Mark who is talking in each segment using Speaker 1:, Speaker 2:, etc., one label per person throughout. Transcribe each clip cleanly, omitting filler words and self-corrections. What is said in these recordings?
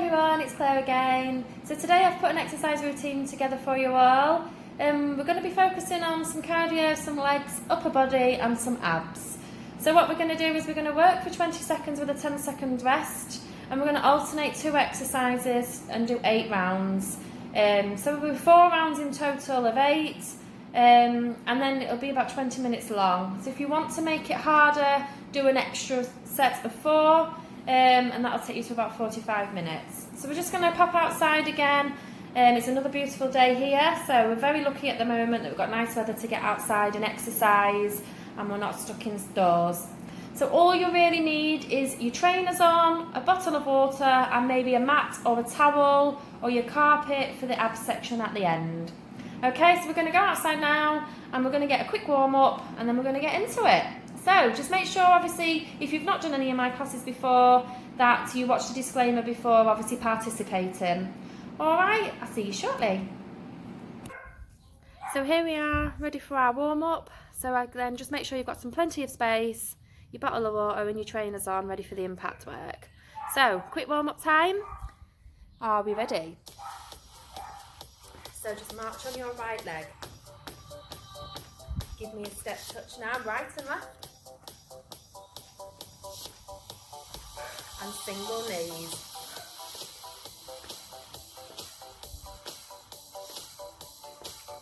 Speaker 1: everyone, it's Claire again. So today I've put an exercise routine together for you all. We're going to be focusing on some cardio, some legs, upper body and some abs. So what we're going to do is we're going to work for 20 seconds with a 10-second rest, and we're going to alternate 2 exercises and do 8 rounds. So we'll do 4 rounds in total of 8, and then it'll be about 20 minutes long. So if you want to make it harder, do an extra set of 4. And that'll take you to about 45 minutes. So we're just going to pop outside again. It's another beautiful day here, so we're very lucky at the moment that we've got nice weather to get outside and exercise, and we're not stuck indoors. So all you really need is your trainers on, a bottle of water, and maybe a mat or a towel or your carpet for the abs section at the end. Okay, so we're going to go outside now and we're going to get a quick warm up and then we're going to get into it. So just make sure, obviously, if you've not done any of my classes before, that you watch the disclaimer before obviously participating. Alright, I'll see you shortly. So here we are, ready for our warm-up. So then just make sure you've got plenty of space, your bottle of water and your trainers on, ready for the impact work. So, quick warm-up time. Are we ready? So just march on your right leg. Give me a step touch now, right and left. And single knees.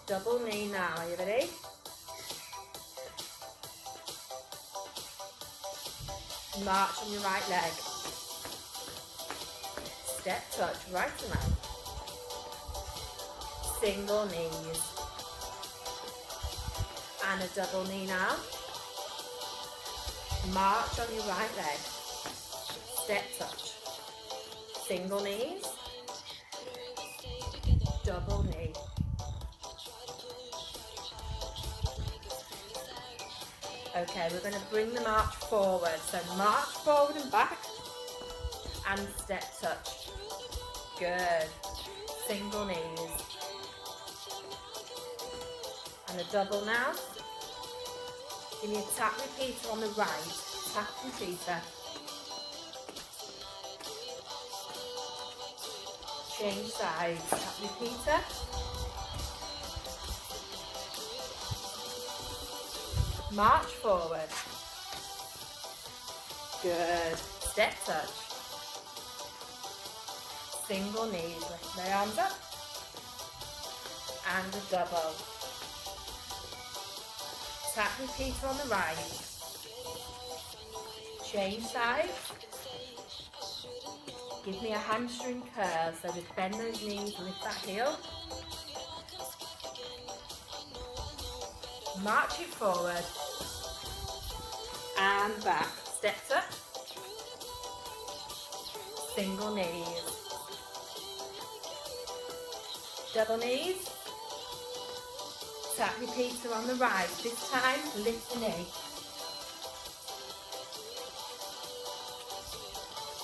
Speaker 1: Double knee now, are you ready? March on your right leg. Step touch, right and left. Single knees. And a double knee now. March on your right leg. Step touch. Single knees. Double knee. Okay, we're going to bring the march forward. So march forward and back. And step touch. Good. Single knees. And a double now. Give me a tap repeater on the right. Tap repeater. Change sides. Tap repeater. March forward. Good. Step touch. Single knees. Lift my arms up. And a double. Tap repeater on the right. Change sides. Give me a hamstring curl, so just bend those knees, lift that heel. March it forward. And back. Step touch. Single knees. Double knees. Tap repeater on the right. This time, lift the knee.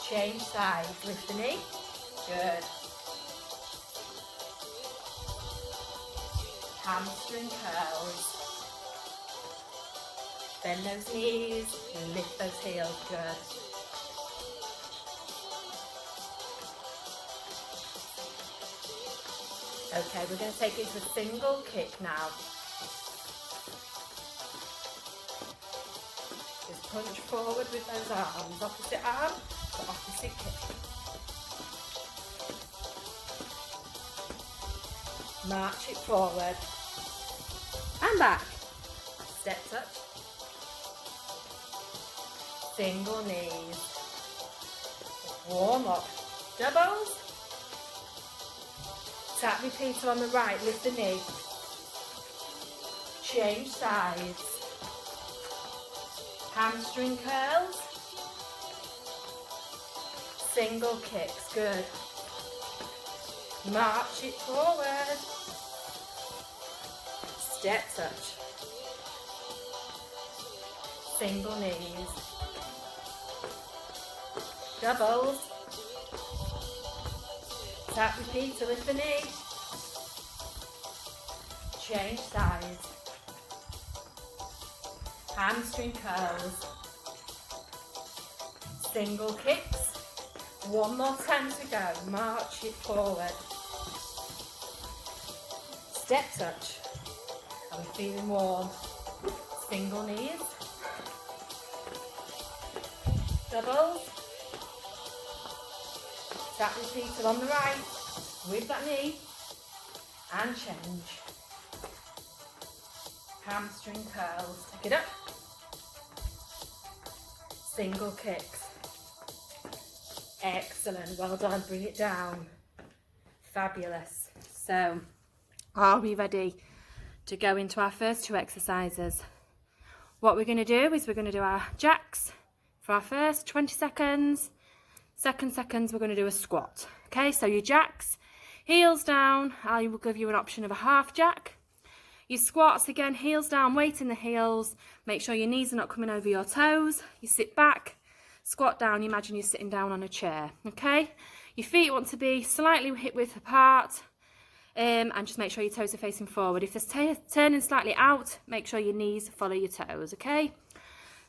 Speaker 1: Change sides. Lift the knee. Good. Hamstring curls. Bend those knees. Lift those heels. Good. Okay, we're going to take it to a single kick now. Just punch forward with those arms. Opposite arm to opposite kick. March it forward. And back. Step touch. Single knees. Warm up. Doubles. Tap repeater on the right, lift the knee. Change sides. Hamstring curls. Single kicks, good. March it forward. Step touch. Single knees. Doubles. Tap repeater, lift the knee. Change sides. Hamstring curls. Single kicks. One more time to go. March it forward. Step touch. Are we feeling warm? Single knees. Doubles. Tap repeater on the right with that knee and change. Hamstring curls. Take it up. Single kicks. Excellent. Well done. Bring it down. Fabulous. So, are we ready to go into our first two exercises? What we're going to do is we're going to do our jacks for our first 20 seconds. Second seconds, we're going to do a squat. Okay, so your jacks, heels down. I will give you an option of a half jack. Your squats, again, heels down, weight in the heels. Make sure your knees are not coming over your toes. You sit back, squat down. You imagine you're sitting down on a chair. Okay, your feet want to be slightly hip width apart. And just make sure your toes are facing forward. If they're turning slightly out, make sure your knees follow your toes. Okay,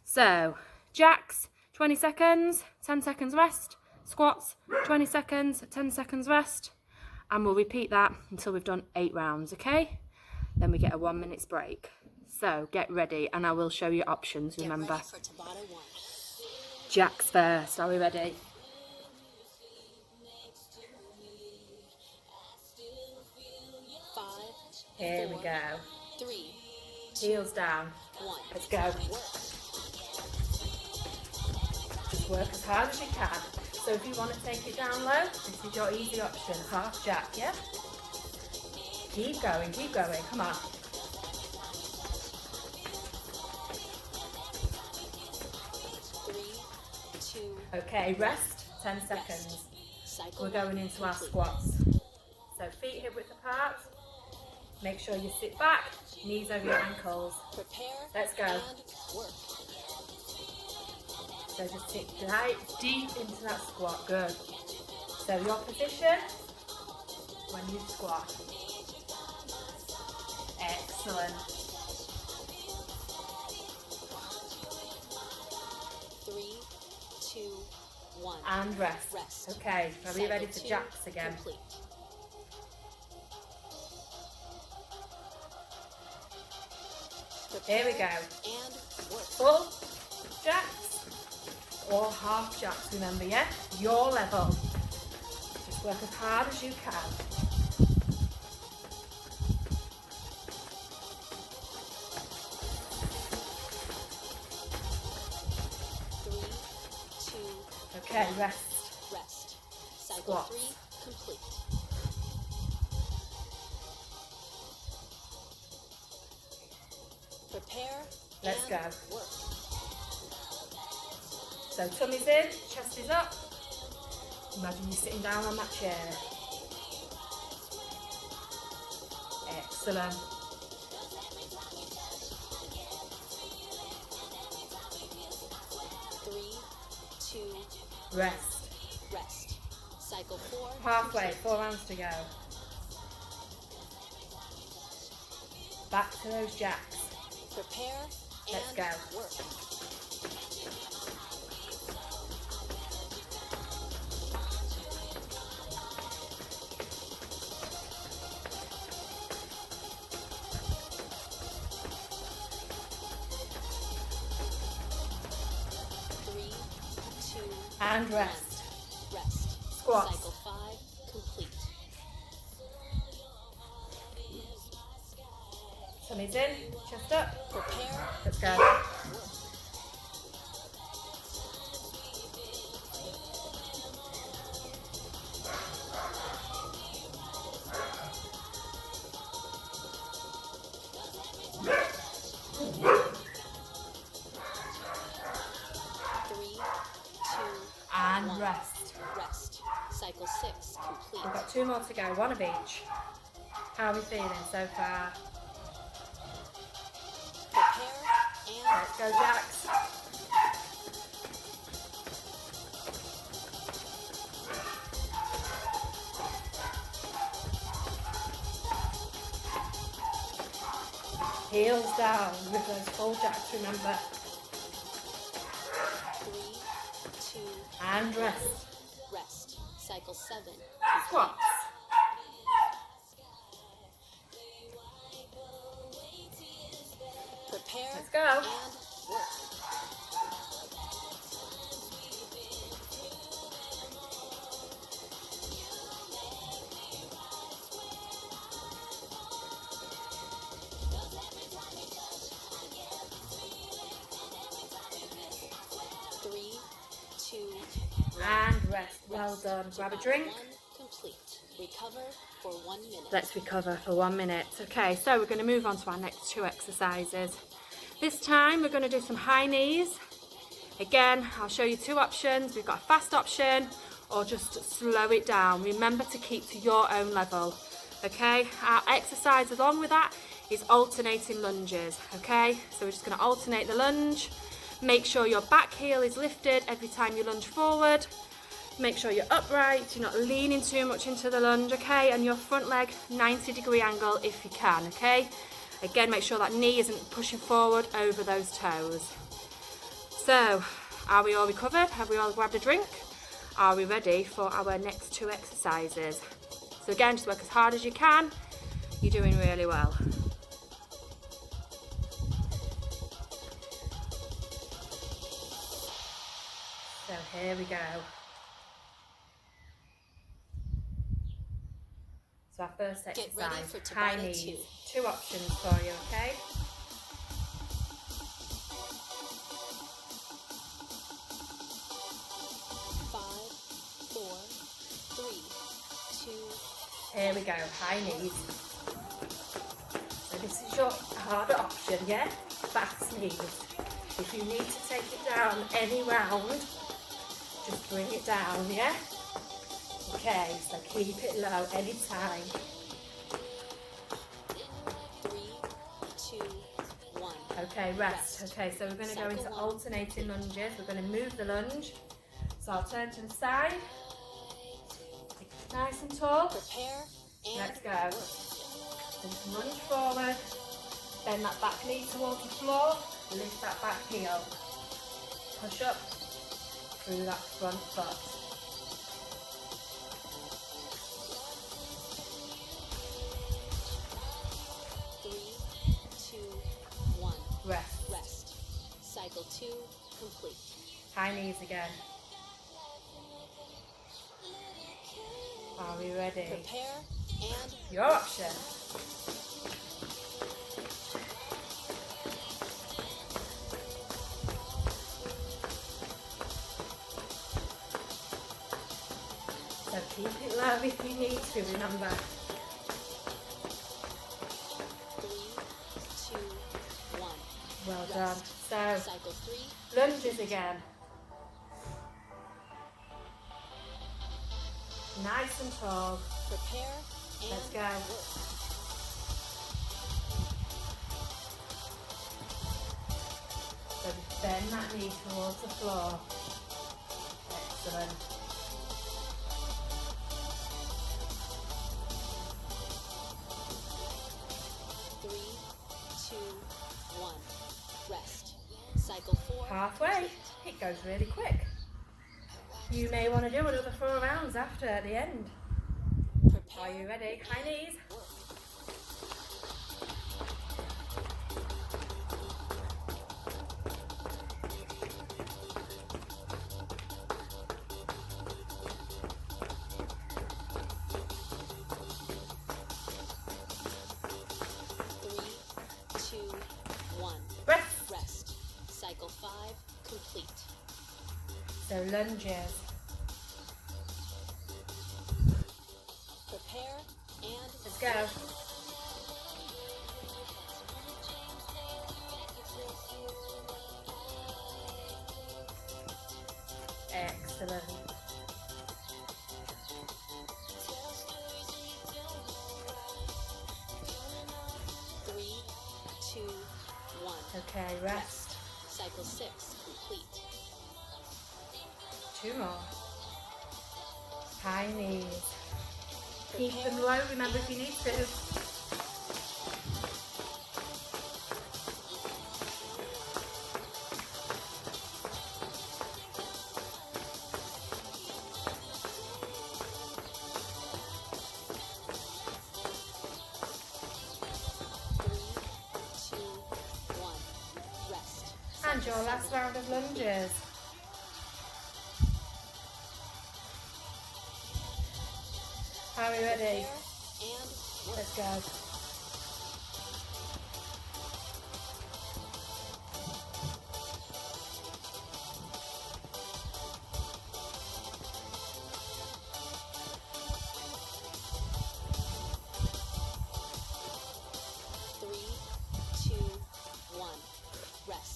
Speaker 1: so jacks, 20 seconds, 10 seconds rest. Squats, 20 seconds, 10 seconds rest, and we'll repeat that until we've done 8 rounds, okay? Then we get a 1 minute break. So get ready, and I will show you options, remember.
Speaker 2: Get ready for tabata 1.
Speaker 1: Jacks first, are we ready?
Speaker 2: Five.
Speaker 1: Here we go.
Speaker 2: 3.
Speaker 1: Heels down.
Speaker 2: 1.
Speaker 1: Let's go. Just work as hard as you can. So if you want to take it down low, this is your easy option, half jack, yeah? Keep going, come on.
Speaker 2: 3, 2.
Speaker 1: Okay, rest, 10 seconds. We're going into our squats. So feet hip width apart. Make sure you sit back, knees over your ankles.
Speaker 2: Prepare.
Speaker 1: Let's go.
Speaker 2: And work.
Speaker 1: So just sit right deep into that squat. Good. So your position when you squat. Excellent.
Speaker 2: 3, 2, 1.
Speaker 1: And rest. Okay, are we ready for
Speaker 2: Cycle 2
Speaker 1: jacks again?
Speaker 2: Complete.
Speaker 1: Here we go.
Speaker 2: And work.
Speaker 1: Full jacks or half jacks, remember, yeah? Your level. Just work as hard as you can.
Speaker 2: 3, 2.
Speaker 1: Okay, rest.
Speaker 2: Rest. Cycle
Speaker 1: Squats.
Speaker 2: 3 complete. Prepare.
Speaker 1: Let's
Speaker 2: and
Speaker 1: go.
Speaker 2: Work.
Speaker 1: So tummy's in, chest is up. Imagine you're sitting down on that chair. Excellent.
Speaker 2: 3, 2.
Speaker 1: Rest.
Speaker 2: Rest. Cycle 4.
Speaker 1: Halfway, 4 rounds to go. Back to those jacks.
Speaker 2: Prepare.
Speaker 1: Let's
Speaker 2: and
Speaker 1: go.
Speaker 2: Work. 3, 2.
Speaker 1: And rest.
Speaker 2: Rest.
Speaker 1: Squats.
Speaker 2: Cycle 5 complete.
Speaker 1: Tummy's in, chest up.
Speaker 2: Prepare.
Speaker 1: Let's go.
Speaker 2: Work. 3, 2.
Speaker 1: And
Speaker 2: 1.
Speaker 1: rest.
Speaker 2: Rest. Cycle 6 complete.
Speaker 1: We've got 2 more to go, 1 of each. How are we feeling so far?
Speaker 2: Prepare and
Speaker 1: Let's go, jacks. Heels down with those full jacks, remember.
Speaker 2: 3, 2.
Speaker 1: And rest.
Speaker 2: Rest. Cycle 7.
Speaker 1: Squats.
Speaker 2: Prepare
Speaker 1: Let's go.
Speaker 2: and work. Three, two,
Speaker 1: And rest. Well done. Grab a drink.
Speaker 2: 1 complete. Recover for 1 minute.
Speaker 1: Let's recover for 1 minute. Okay, so we're going to move on to our next 2 exercises. This time we're going to do some high knees. Again, I'll show you 2 options. We've got a fast option or just slow it down. Remember to keep to your own level. Okay, our exercise along with that is alternating lunges. Okay, so we're just going to alternate the lunge. Make sure your back heel is lifted every time you lunge forward. Make sure you're upright, you're not leaning too much into the lunge, okay? And your front leg, 90-degree angle if you can, okay? Again, make sure that knee isn't pushing forward over those toes. So, are we all recovered? Have we all grabbed a drink? Are we ready for our next 2 exercises? So again, just work as hard as you can. You're doing really well. So here we go. So our first
Speaker 2: Get ready
Speaker 1: exercise,
Speaker 2: for
Speaker 1: high
Speaker 2: tabata
Speaker 1: knees.
Speaker 2: 2.
Speaker 1: 2 options for you, okay?
Speaker 2: Five, four, three, two.
Speaker 1: Here we go, high knees. So this is your harder option, yeah? Fast knees. If you need to take it down any round, just bring it down, yeah? Okay, so keep it low anytime.
Speaker 2: 3, 2, 1.
Speaker 1: Okay, rest. Okay, so we're going to go into alternating lunges. We're going to move the lunge. So I'll turn to the side. Nice and tall.
Speaker 2: Prepare and
Speaker 1: Let's go. Just lunge forward. Bend that back knee towards the floor. Lift that back heel. Push up through that front foot.
Speaker 2: Three, two, one.
Speaker 1: Rest.
Speaker 2: Rest. Cycle 2 complete.
Speaker 1: High knees again. Are we ready?
Speaker 2: Prepare and
Speaker 1: Your option. So keep it low if you need to, remember.
Speaker 2: 3, 2, 1.
Speaker 1: Well done. So,
Speaker 2: Cycle 3.
Speaker 1: lunges again. Nice and tall.
Speaker 2: Prepare and
Speaker 1: Let's go.
Speaker 2: work.
Speaker 1: So just bend that knee towards the floor. Excellent.
Speaker 2: Three, two, one. Rest. Cycle 4.
Speaker 1: Halfway. It goes really quick. You may want to do another 4 rounds after at the end.
Speaker 2: Prepare.
Speaker 1: Are you ready? High knees.
Speaker 2: Work. Three, two, one.
Speaker 1: Rest.
Speaker 2: Rest. Cycle 5 complete.
Speaker 1: So lunges.
Speaker 2: Prepare and
Speaker 1: Let's go. Excellent.
Speaker 2: Three, two, one.
Speaker 1: Okay, rest.
Speaker 2: Cycle 6 complete.
Speaker 1: 2 more. High knees. Keep them low, remember if you need to. And your last round of lunges. Are we ready?
Speaker 2: And work.
Speaker 1: Let's go.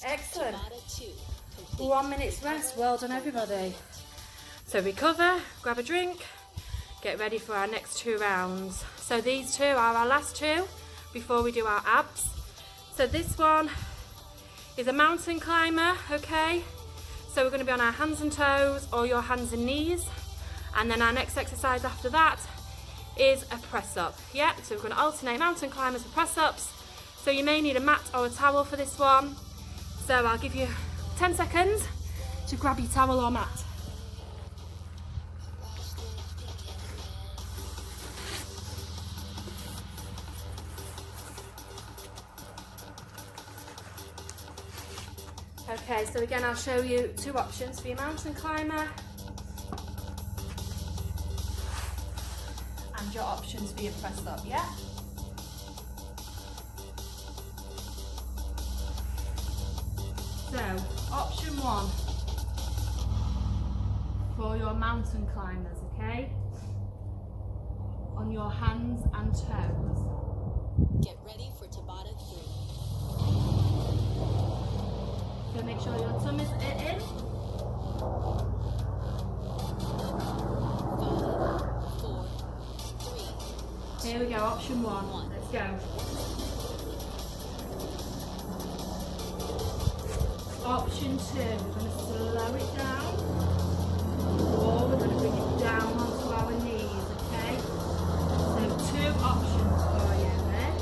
Speaker 1: Excellent.
Speaker 2: Tabata 2 complete.
Speaker 1: 1 minute's rest. Well done, everybody. So recover, grab a drink, get ready for our next 2 rounds. So these 2 are our last 2 before we do our abs. So this one is a mountain climber, okay? So we're going to be on our hands and toes or your hands and knees. And then our next exercise after that is a press up. Yeah, so we're going to alternate mountain climbers with press ups. So you may need a mat or a towel for this one. So I'll give you 10 seconds to grab your towel or mat. Okay, so again I'll show you 2 options for your mountain climber and your options for your press up, yeah? So, option 1 for your mountain climbers, okay? On your hands and toes.
Speaker 2: Get ready for Tabata 3.
Speaker 1: So make sure your tummy's in.
Speaker 2: 5, 4, 3.
Speaker 1: Here we go, option 1. Let's go. Option 2, we're going to slow it down, or we're going to bring it down onto our knees, okay? So 2 options for you then,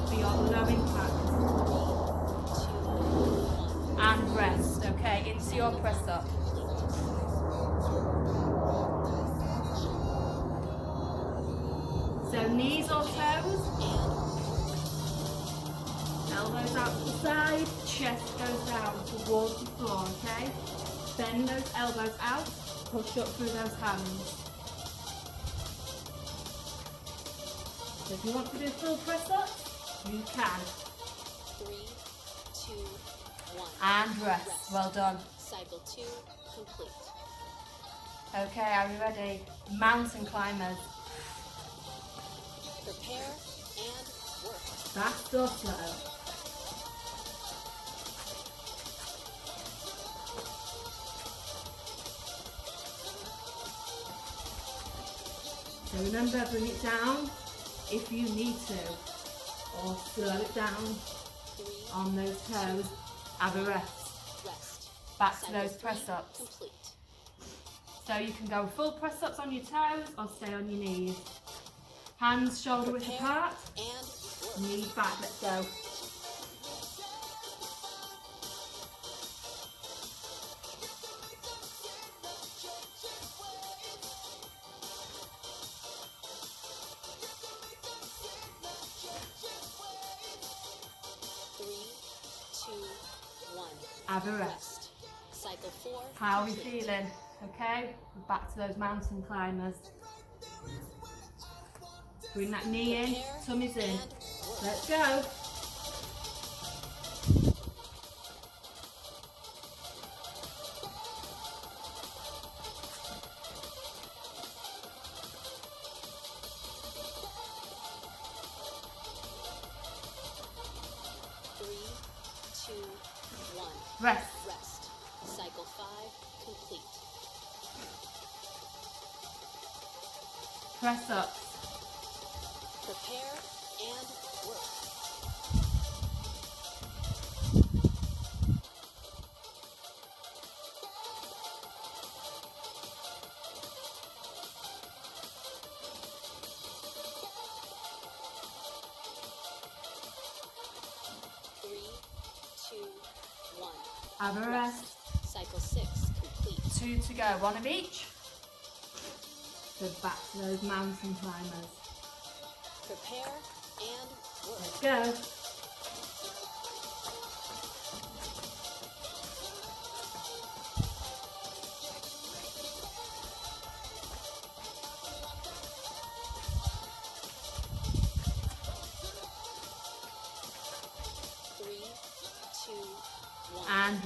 Speaker 1: for your low impact.
Speaker 2: 2, 1.
Speaker 1: And rest, okay, into your press up. So knees or toes, elbows out to the side, chest goes down towards the floor, okay? Bend those elbows out, push up through those hands. So if you want to do full press up, you can.
Speaker 2: 3, 2, 1.
Speaker 1: And rest, well done.
Speaker 2: Cycle 2 complete.
Speaker 1: Okay, are we ready? Mountain climbers.
Speaker 2: Prepare and work.
Speaker 1: Fast or slow? So remember, bring it down if you need to, or slow it down
Speaker 2: 3,
Speaker 1: on those toes. Have a rest.
Speaker 2: rest.
Speaker 1: Back to
Speaker 2: Cycle
Speaker 1: those
Speaker 2: 3
Speaker 1: press ups.
Speaker 2: complete.
Speaker 1: So you can go full press ups on your toes or stay on your knees. Hands shoulder width
Speaker 2: Prepare
Speaker 1: apart,
Speaker 2: and work.
Speaker 1: knees back, let's go. Have a rest.
Speaker 2: Cycle 4.
Speaker 1: How are we
Speaker 2: complete.
Speaker 1: feeling? Okay, we're back to those mountain climbers. Bring that knee in,
Speaker 2: Prepare
Speaker 1: tummy's in.
Speaker 2: and work.
Speaker 1: Let's go.
Speaker 2: Three, two, 1.
Speaker 1: Rest.
Speaker 2: Rest. Cycle 5 complete.
Speaker 1: Press up.
Speaker 2: Prepare and work. Three, two, 1.
Speaker 1: Have a rest.
Speaker 2: Cycle 6 complete.
Speaker 1: 2 to go, 1 of each. So back to those mountain climbers.
Speaker 2: Prepare and work.
Speaker 1: Let's go.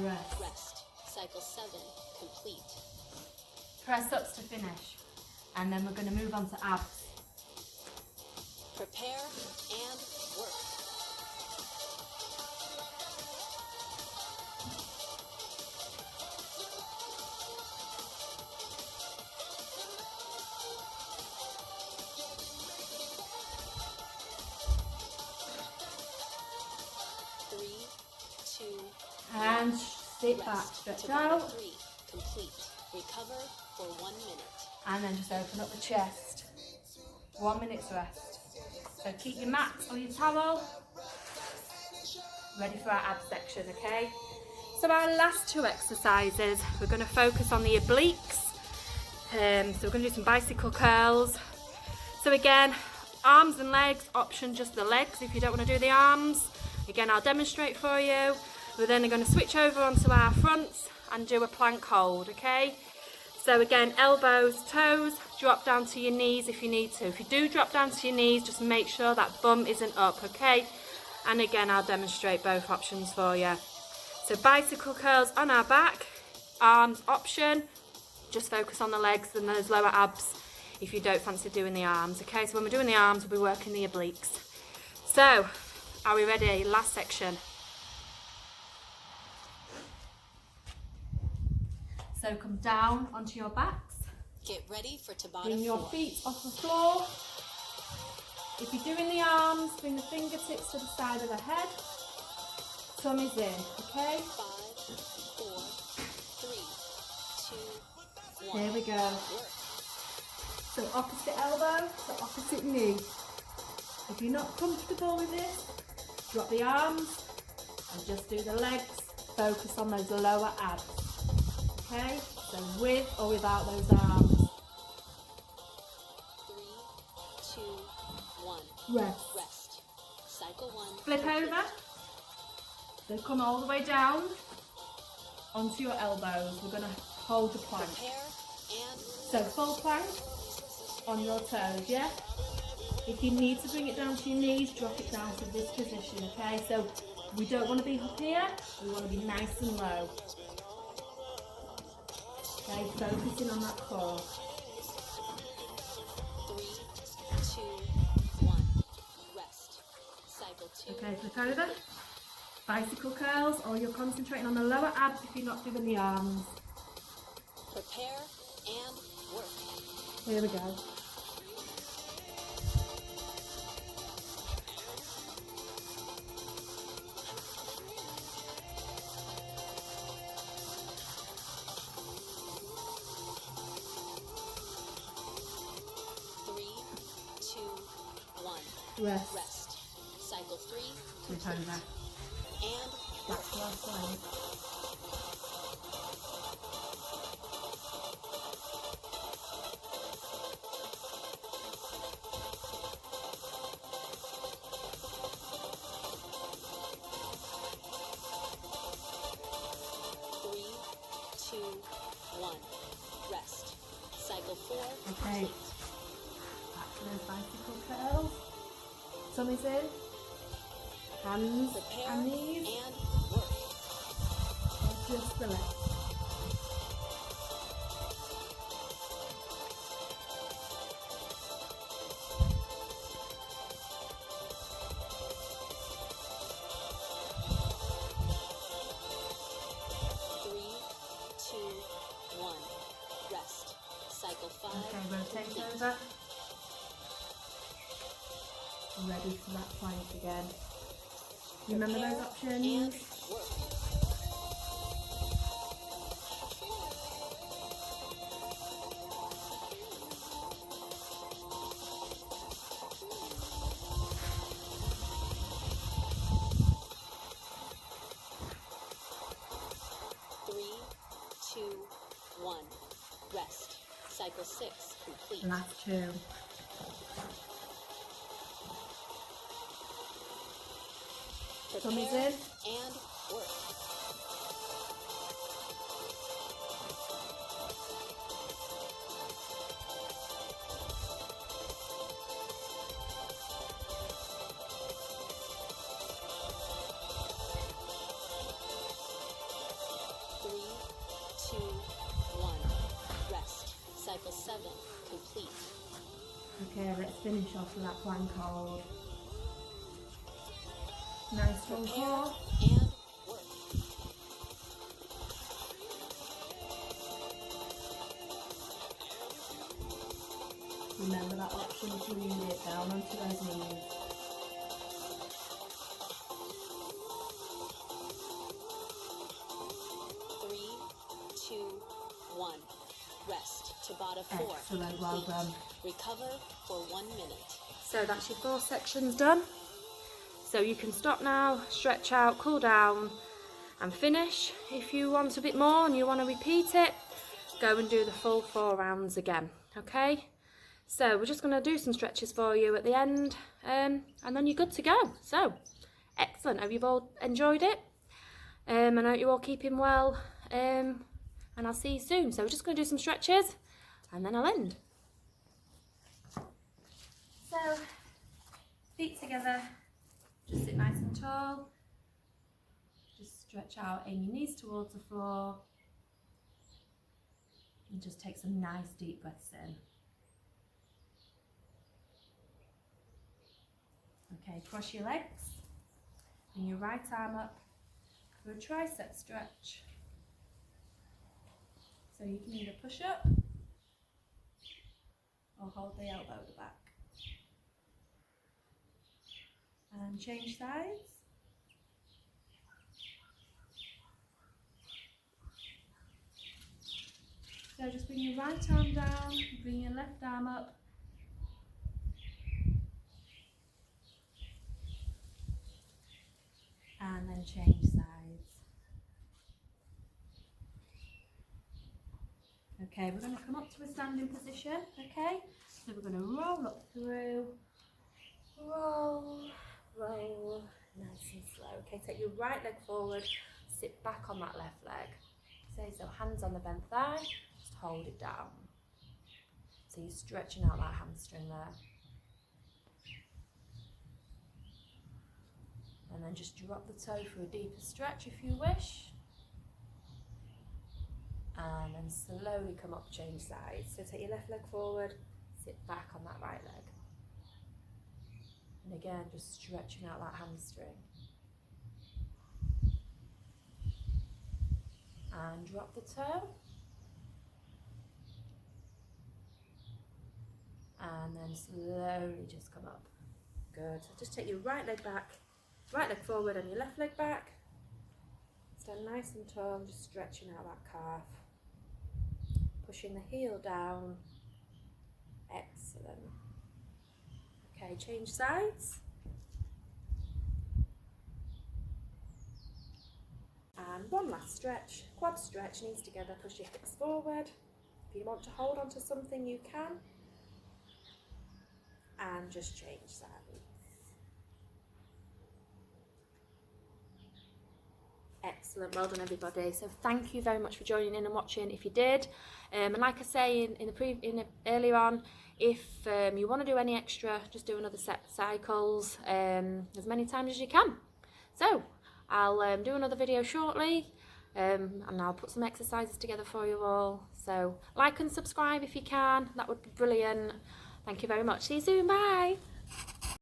Speaker 1: rest.
Speaker 2: Rest. Cycle 7 complete.
Speaker 1: Press ups to finish. And then we're going to move on to abs.
Speaker 2: Prepare and work. Three, two,
Speaker 1: And sit back,
Speaker 2: rest.
Speaker 1: stretch
Speaker 2: Tabata
Speaker 1: out.
Speaker 2: 3 complete. Recover for 1 minute.
Speaker 1: And then just open up the chest. 1 minute's rest. So keep your mat or your towel ready for our abs section, okay? So our last two exercises, we're going to focus on the obliques. So we're going to do some bicycle curls. So again, arms and legs, option just the legs if you don't want to do the arms. Again, I'll demonstrate for you. We're then going to switch over onto our fronts and do a plank hold, okay? So again, elbows, toes, drop down to your knees if you need to. If you do drop down to your knees, just make sure that bum isn't up, okay? And again, I'll demonstrate both options for you. So bicycle curls on our back, arms option, just focus on the legs and those lower abs if you don't fancy doing the arms, okay? So when we're doing the arms, we'll be working the obliques. So, are we ready? Last section. So come down onto your backs.
Speaker 2: Get ready for Tabata
Speaker 1: Bring your
Speaker 2: 4.
Speaker 1: feet off the floor. If you're doing the arms, bring the fingertips to the side of the head. Tummy's in, okay?
Speaker 2: 5, 4, 3, 2, 1.
Speaker 1: Here we go.
Speaker 2: Work.
Speaker 1: So opposite elbow to opposite knee. If you're not comfortable with this, drop the arms and just do the legs. Focus on those lower abs. Okay? So with or without those arms.
Speaker 2: 3, 2, 1.
Speaker 1: Rest.
Speaker 2: Rest. Cycle 1.
Speaker 1: Flip over. So come all the way down onto your elbows. We're going to hold the plank.
Speaker 2: Prepare and
Speaker 1: So full plank on your toes, yeah? If you need to bring it down to your knees, drop it down to this position, okay? So we don't want to be up here, we want to be nice and low. Okay, focusing on that core.
Speaker 2: 3, 2, 1. Rest. Cycle 2.
Speaker 1: Okay, flip over. Bicycle curls, or you're concentrating on the lower abs if you're not doing the arms.
Speaker 2: Prepare and work.
Speaker 1: Here we go. Rest.
Speaker 2: Rest. Cycle 3
Speaker 1: Flip
Speaker 2: complete.
Speaker 1: over.
Speaker 2: And
Speaker 1: Back to our side.
Speaker 2: Three, two, one. Rest. Cycle 4
Speaker 1: Okay.
Speaker 2: complete.
Speaker 1: Back to those bicycle curls. Tummy's in. Hands
Speaker 2: Prepare
Speaker 1: and knees.
Speaker 2: and work.
Speaker 1: Just the legs.
Speaker 2: Three, two, one. Rest. Cycle 5
Speaker 1: Okay, rotate
Speaker 2: complete.
Speaker 1: over. Ready for that plank again. Remember those
Speaker 2: Prepare and
Speaker 1: options?
Speaker 2: work. Three, two, one. Rest. Cycle 6 complete.
Speaker 1: Last two. Tummy's
Speaker 2: Prepare
Speaker 1: in.
Speaker 2: and work. complete.
Speaker 1: Okay, let's finish off with that plank hold. Nice strong core.
Speaker 2: And work.
Speaker 1: Remember that option if you need it, down onto those knees.
Speaker 2: Three, two, one. Rest. Tabata 4.
Speaker 1: Excellent, well done.
Speaker 2: Recover for 1 minute.
Speaker 1: So that's your 4 sections done. So you can stop now, stretch out, cool down and finish. If you want a bit more and you want to repeat it, go and do the full 4 rounds again, okay? So we're just going to do some stretches for you at the end and then you're good to go. So, excellent. Hope you've all enjoyed it. And I hope you're all keeping well and I'll see you soon. So we're just going to do some stretches and then I'll end. So, feet together, just sit nice and tall. Just stretch out, aim your knees towards the floor. And just take some nice deep breaths in. Okay, cross your legs. Bring your right arm up for a tricep stretch. So you can either push up or hold the elbow at the back. And change sides. So just bring your right arm down, bring your left arm up. And then change sides. Okay, we're going to come up to a standing position, okay? So we're going to roll up through, roll, roll, nice and slow. Okay, take your right leg forward, sit back on that left leg. Okay, so hands on the bent thigh, just hold it down. So you're stretching out that hamstring there. And then just drop the toe for a deeper stretch if you wish. And then slowly come up, change sides. So take your left leg forward, sit back on that right leg. And again, just stretching out that hamstring. And drop the toe. And then slowly just come up. Good. So just take your right leg back, right leg forward and your left leg back. Stand nice and tall, just stretching out that calf. Pushing the heel down. Excellent. Okay, change sides. And one last stretch, quad stretch, knees together, push your hips forward. If you want to hold on to something, you can. And just change sides. Excellent, well done everybody. So thank you very much for joining in and watching if you did. And like I say earlier on, if you want to do any extra, just do another set of cycles as many times as you can. So I'll do another video shortly and I'll put some exercises together for you all. So like and subscribe if you can, that would be brilliant. Thank you very much. See you soon, bye.